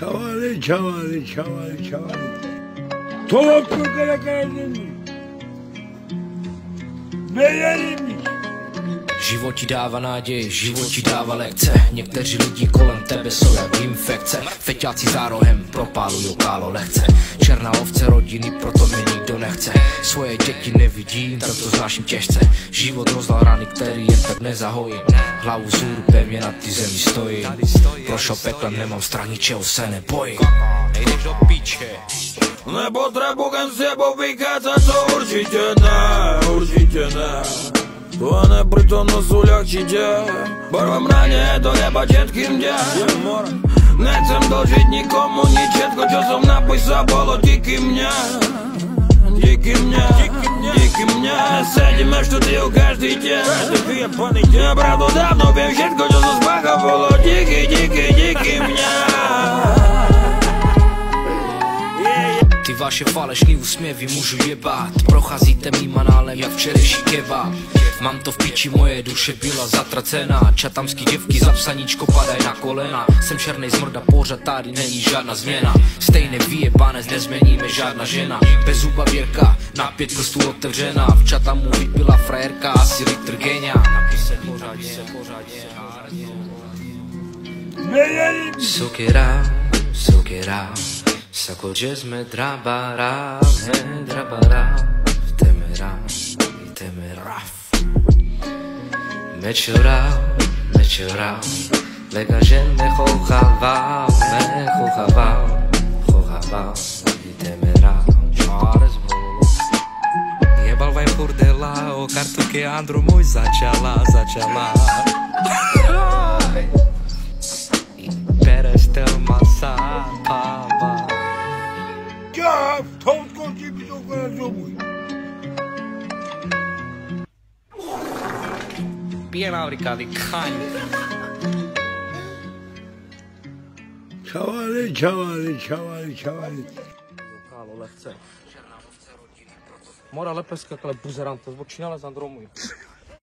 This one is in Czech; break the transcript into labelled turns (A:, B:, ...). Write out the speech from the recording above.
A: Čavali. Toho půlka není. Nejený.
B: Život ti dává naději, život ti dává lekce. Někteří lidi kolem tebe jsou jak infekce. Feťáci za rohem propálujou kálo lehce. Černá ovce rodiny, proto mě nikdo nechce. Svoje děti nevidím, tak to znáším těžce. Život rozdal rany, který jen tak nezahojím. Hlavu vzhůru pevně na ty zemi stojím. Prošel peklem, nemám strach, ničeho se nebojím. Nejdeš do píče.
C: Nepotřebujem s tebou vychádzať, to určite ne. To a neprítomnosť uľahčite. Barvám rane do neba všetkým deň. Nechcem dožiť nikomu nič, všetko čo som napísal bolo díky mne. Díky mne. Sedíme v štúdiu každý deň. Ja pravdu dávno viem, všetko čo som spáchal bolo díky mne.
B: Ty vaše falešný úsměvy můžu jebat. Procházíte mým análem jak včerejší kebab. Mám to v piči, moje duše byla zatracená. Čatamský děvky za psaníčko padaj na kolena. Jsem černej zmrda, pořád tady není žádná změna. Stejné vyjebanec, nezměníme žádná žena. Bez zuba věrka, na 5 prstů otevřená. V Čatamu vypila frajerka, asi litr genia. Napíse pořadě. Soak it out. Sako jsme drabara, temeraf. Mečurau, lega že nechochaval, temeraf. Čárez vololo. Jebal vaj furdela, o kartu que Andro můj začala. Perestel masapava.
A: Já v tom skončí by to konec domů.
B: Pěná vrikády kaň.
A: Čavali.
D: Kálo, lehce. Mora lepeska, ale buzerant, to začínala z Andromu.